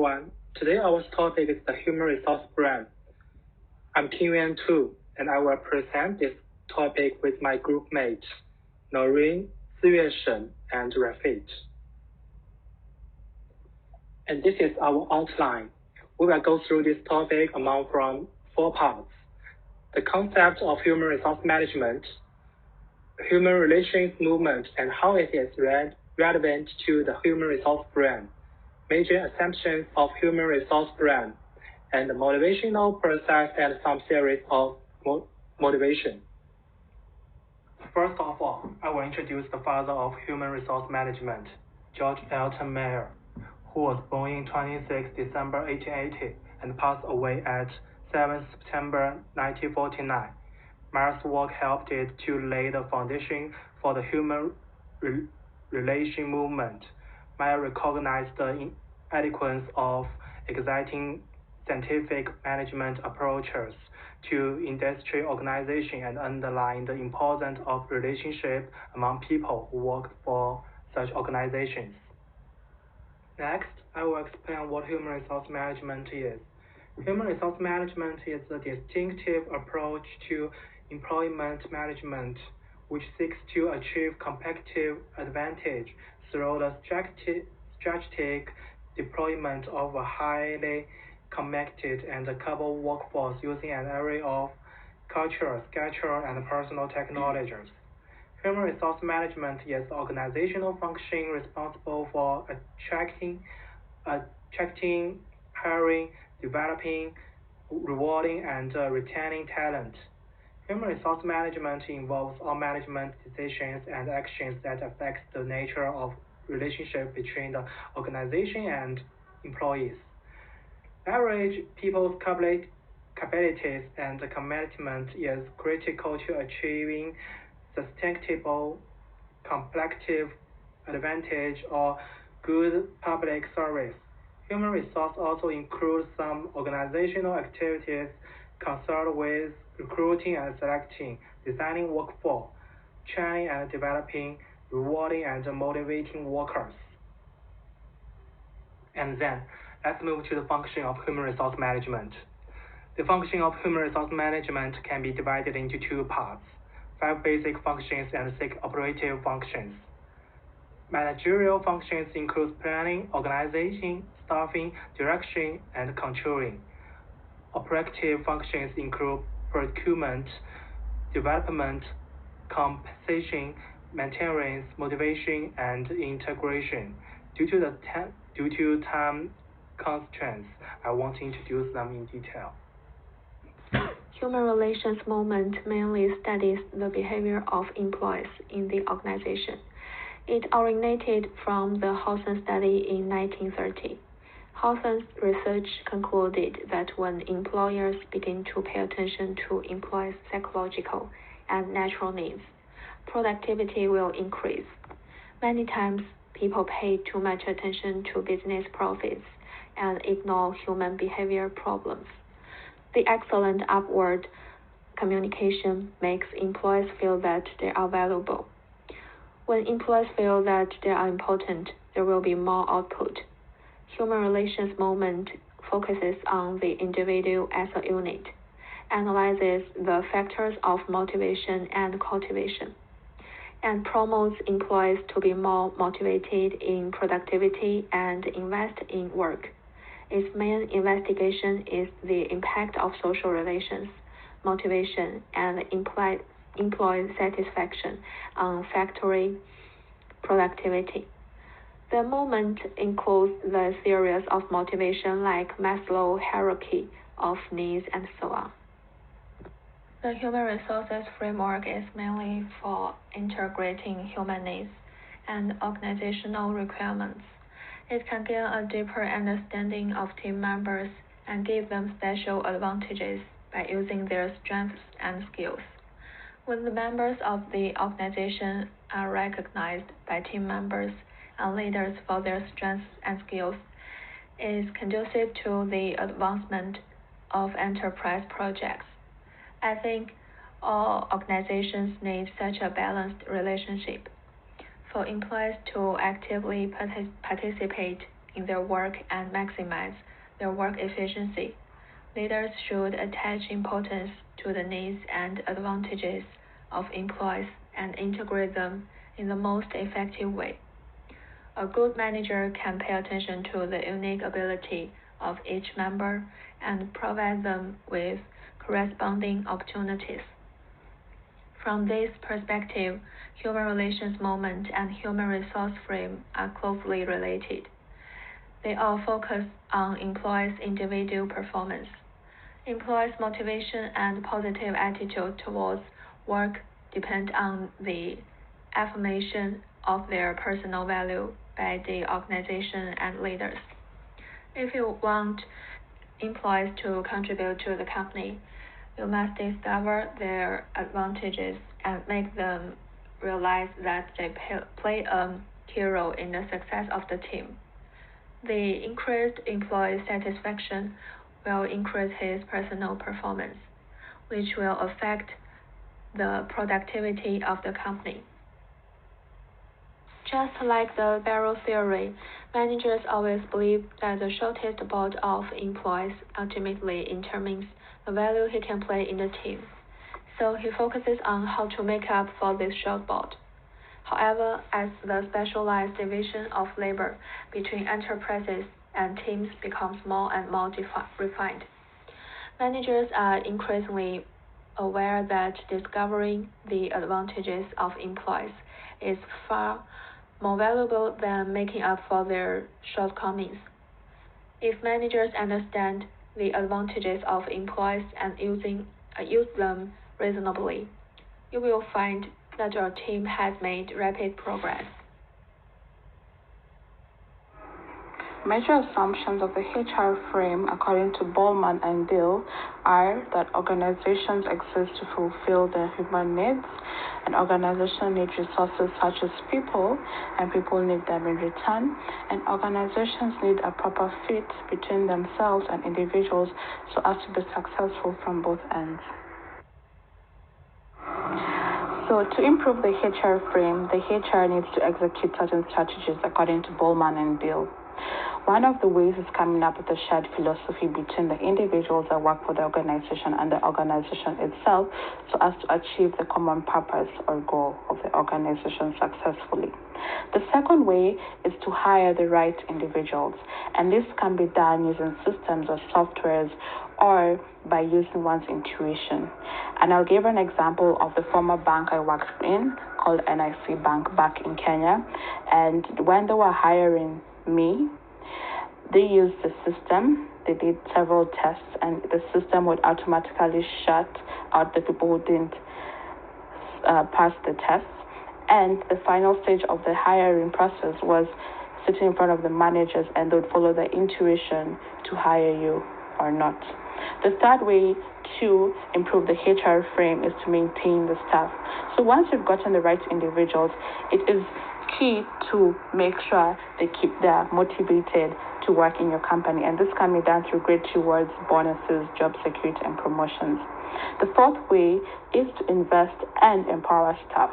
everyone. Today our topic is the human resource brand. I'm Kim Yuan Tu, and I will present this topic with my group mates, Noreen, Siyue Shen, and Rafit. And this is our outline. We will go through this topic among from 4 parts. The concept of human resource management, human relations movement, and how it is relevant to the human resource brand, major assumptions of human resource brand, and the motivational process and some series of motivation. First of all, I will introduce the father of human resource management, George Elton Meyer, who was born in 26 December 1880 and passed away at 7 September 1949. Meyer's work helped it to lay the foundation for the human relation movement. Meyer recognized the inadequacy of existing scientific management approaches to industry organization and underlined the importance of relationship among people who worked for such organizations. Next, I will explain what human resource management is. Human resource management is a distinctive approach to employment management which seeks to achieve competitive advantage through the strategic deployment of a highly connected and capable workforce using an array of cultural, structural, and personal technologies. Human resource management is the organizational function responsible for attracting, hiring, developing, rewarding, and retaining talent. Human resource management involves all management decisions and actions that affect the nature of relationship between the organization and employees. Leverage people's capabilities and commitment is critical to achieving sustainable competitive advantage or good public service. Human resource also includes some organizational activities concerned with recruiting and selecting, designing workforce, training and developing, rewarding and motivating workers. And then, let's move to the function of human resource management. The function of human resource management can be divided into 2 parts, 5 basic functions and 6 operative functions. Managerial functions include planning, organization, staffing, direction, and controlling. Operative functions include procurement, development, compensation, maintenance, motivation, and integration. Due to time constraints, I won't introduce them in detail. Human relations movement mainly studies the behavior of employees in the organization. It originated from the Hawthorne study in 1930. Hawthorne's research concluded that when employers begin to pay attention to employees' psychological and natural needs, productivity will increase. Many times, people pay too much attention to business profits and ignore human behavior problems. The excellent upward communication makes employees feel that they are valuable. When employees feel that they are important, there will be more output. Human relations movement focuses on the individual as a unit, analyzes the factors of motivation and cultivation, and promotes employees to be more motivated in productivity and invest in work. Its main investigation is the impact of social relations, motivation, and employee satisfaction on factory productivity. The movement includes the theories of motivation like Maslow's hierarchy of needs and so on. The human resources framework is mainly for integrating human needs and organizational requirements. It can gain a deeper understanding of team members and give them special advantages by using their strengths and skills. When the members of the organization are recognized by team members and leaders for their strengths and skills, it is conducive to the advancement of enterprise projects. I think all organizations need such a balanced relationship. For employees to actively participate in their work and maximize their work efficiency. Leaders should attach importance to the needs and advantages of employees and integrate them in the most effective way. A good manager can pay attention to the unique ability of each member and provide them with corresponding opportunities. From this perspective, human relations movement and human resource frame are closely related. They all focus on employees' individual performance. Employees' motivation and positive attitude towards work depend on the affirmation of their personal value by the organization and leaders. If you want employees to contribute to the company, you must discover their advantages and make them realize that they play a key role in the success of the team. The increased employee satisfaction will increase his personal performance, which will affect the productivity of the company. Just like the barrel theory, managers always believe that the shortest board of employees ultimately determines the value he can play in the team. So he focuses on how to make up for this short board. However, as the specialized division of labor between enterprises and teams becomes more and more refined, managers are increasingly aware that discovering the advantages of employees is far more valuable than making up for their shortcomings. If managers understand the advantages of employees and use them reasonably, you will find that your team has made rapid progress. Major assumptions of the HR frame, according to Bowman and Dill, are that organizations exist to fulfill their human needs, and organizations need resources such as people, and people need them in return, and organizations need a proper fit between themselves and individuals so as to be successful from both ends. So to improve the HR frame, the HR needs to execute certain strategies according to Bowman and Dill. One of the ways is coming up with a shared philosophy between the individuals that work for the organization and the organization itself so as to achieve the common purpose or goal of the organization successfully. The second way is to hire the right individuals, and this can be done using systems or softwares or by using one's intuition. And I'll give an example of the former bank I worked in called NIC Bank back in Kenya. And when they were hiring me, they used the system. They did several tests, and the system would automatically shut out the people who didn't pass the tests. And the final stage of the hiring process was sitting in front of the managers, and they would follow their intuition to hire you or not. The third way to improve the HR frame is to maintain the staff. So once you've gotten the right individuals, it is key to make sure they are motivated to work in your company, and this can be done through great rewards, bonuses, job security, and promotions. The fourth way is to invest and empower staff.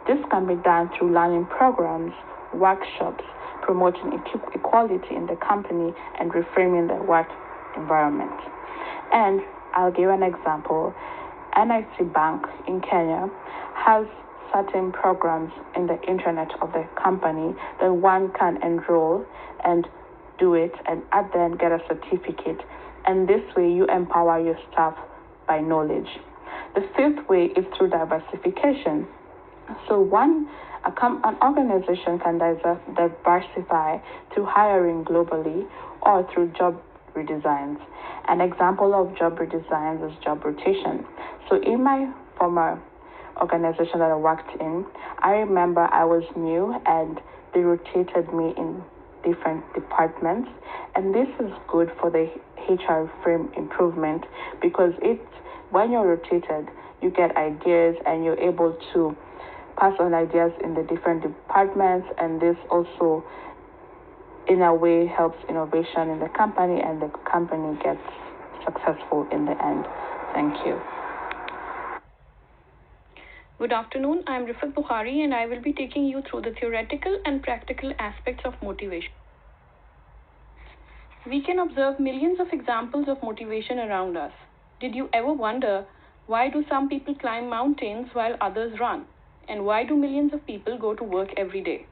This can be done through learning programs, workshops, promoting equality in the company, and reframing the work environment. And I'll give an example. NIC Bank in Kenya has certain programs in the internet of the company that one can enroll and do it, and then get a certificate. And this way you empower your staff by knowledge. The fifth way is through diversification. So an organization can diversify through hiring globally or through job redesigns. An example of job redesigns is job rotation. So in my former organization that I worked in, I remember I was new and they rotated me in different departments, and this is good for the HR frame improvement because when you're rotated, you get ideas and you're able to pass on ideas in the different departments, and this also in a way helps innovation in the company, and the company gets successful in the end. Thank you. Good afternoon, I am Rifat Bukhari, and I will be taking you through the theoretical and practical aspects of motivation. We can observe millions of examples of motivation around us. Did you ever wonder why do some people climb mountains while others run? And why do millions of people go to work every day?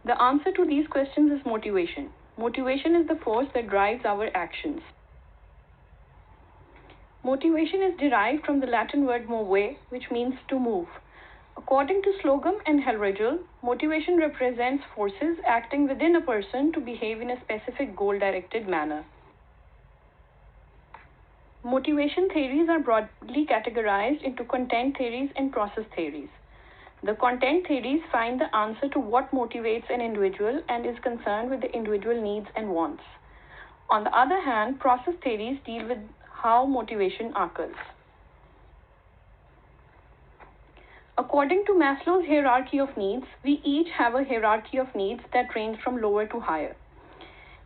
The answer to these questions is motivation. Motivation is the force that drives our actions. Motivation is derived from the Latin word movere, which means to move. According to Slocum and Hellrigel, motivation represents forces acting within a person to behave in a specific goal-directed manner. Motivation theories are broadly categorized into content theories and process theories. The content theories find the answer to what motivates an individual and is concerned with the individual needs and wants. On the other hand, process theories deal with how motivation occurs. According to Maslow's hierarchy of needs, we each have a hierarchy of needs that range from lower to higher.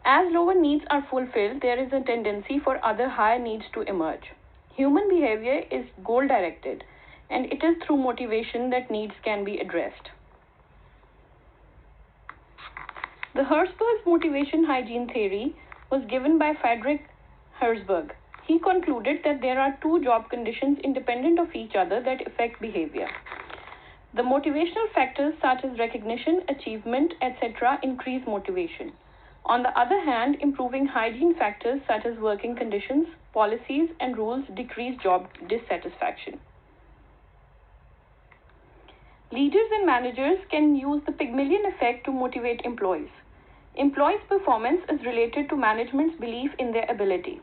As lower needs are fulfilled, there is a tendency for other higher needs to emerge. Human behavior is goal-directed, and it is through motivation that needs can be addressed. The Herzberg's motivation hygiene theory was given by Friedrich Herzberg. He concluded that there are two job conditions independent of each other that affect behavior. The motivational factors such as recognition, achievement, etc. increase motivation. On the other hand, improving hygiene factors such as working conditions, policies, and rules decrease job dissatisfaction. Leaders and managers can use the Pygmalion effect to motivate employees. Employees' performance is related to management's belief in their ability.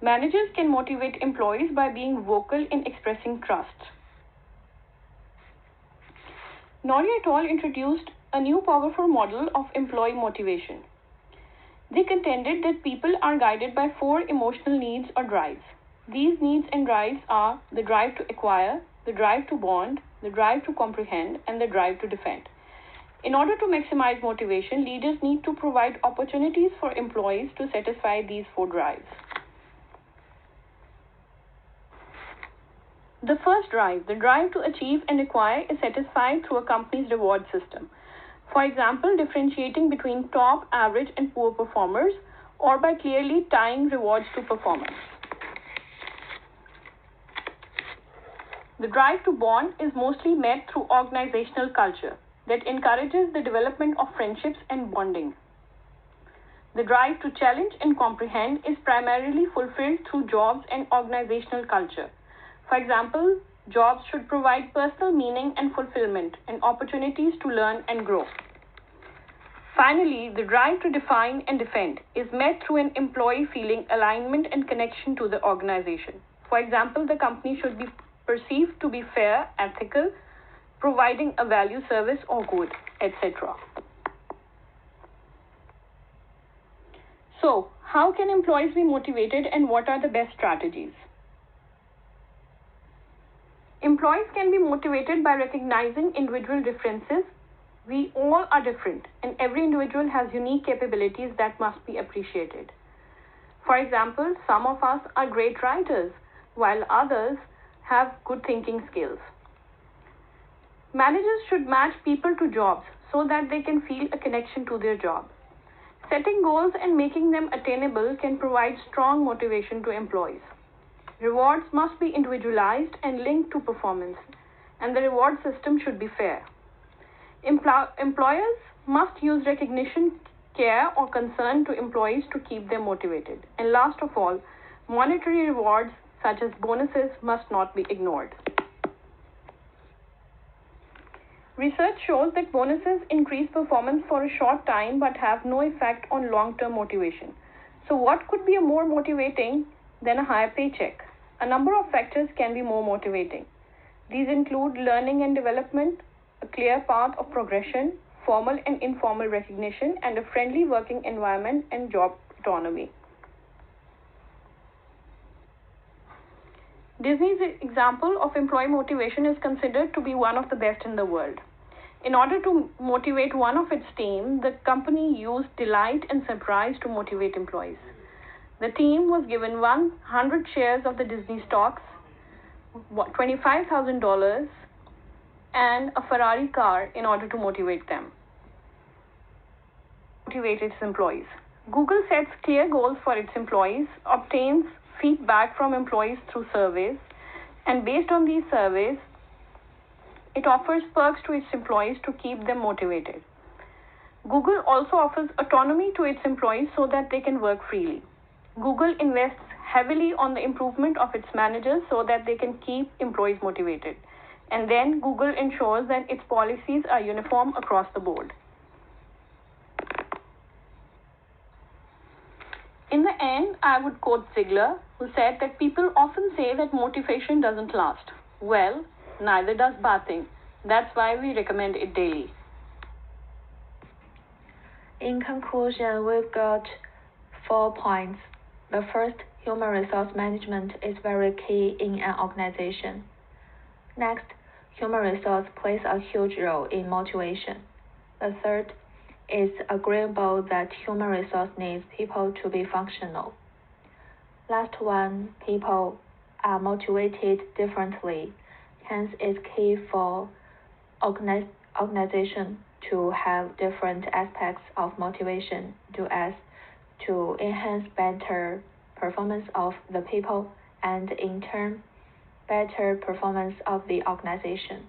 Managers can motivate employees by being vocal in expressing trust. Norrie et al. Introduced a new powerful model of employee motivation. They contended that people are guided by four emotional needs or drives. These needs and drives are the drive to acquire, the drive to bond, the drive to comprehend, and the drive to defend. In order to maximize motivation, leaders need to provide opportunities for employees to satisfy these four drives. The first drive, the drive to achieve and acquire, is satisfied through a company's reward system. For example, differentiating between top, average, and poor performers, or by clearly tying rewards to performance. The drive to bond is mostly met through organizational culture that encourages the development of friendships and bonding. The drive to challenge and comprehend is primarily fulfilled through jobs and organizational culture. For example, jobs should provide personal meaning and fulfillment and opportunities to learn and grow. Finally, the drive to define and defend is met through an employee feeling alignment and connection to the organization. For example, the company should be perceived to be fair, ethical, providing a value service or good, etc. So, how can employees be motivated and what are the best strategies? Employees can be motivated by recognizing individual differences. We all are different, and every individual has unique capabilities that must be appreciated. For example, some of us are great writers, while others have good thinking skills. Managers should match people to jobs so that they can feel a connection to their job. Setting goals and making them attainable can provide strong motivation to employees. Rewards must be individualized and linked to performance, and the reward system should be fair. Employers must use recognition, care, or concern to employees to keep them motivated. And last of all, monetary rewards such as bonuses must not be ignored. Research shows that bonuses increase performance for a short time but have no effect on long-term motivation. So what could be more motivating than a higher paycheck? A number of factors can be more motivating. These include learning and development, a clear path of progression, formal and informal recognition, and a friendly working environment and job autonomy. Disney's example of employee motivation is considered to be one of the best in the world. In order to motivate one of its team, the company used delight and surprise to motivate employees. The team was given 100 shares of the Disney stocks, $25,000, and a Ferrari car in order to motivate them. motivate its employees. Google sets clear goals for its employees, obtains feedback from employees through surveys, and based on these surveys, it offers perks to its employees to keep them motivated. Google also offers autonomy to its employees so that they can work freely. Google invests heavily on the improvement of its managers so that they can keep employees motivated. And then Google ensures that its policies are uniform across the board. In the end, I would quote Ziegler, who said that people often say that motivation doesn't last. Well, neither does bathing. That's why we recommend it daily. In conclusion, we've got 4 points. The first, human resource management is very key in an organization. Next, human resource plays a huge role in motivation. The third, it's agreeable that human resource needs people to be functional. Last one, people are motivated differently. Hence, it's key for organization to have different aspects of motivation to enhance better performance of the people and in turn better performance of the organization.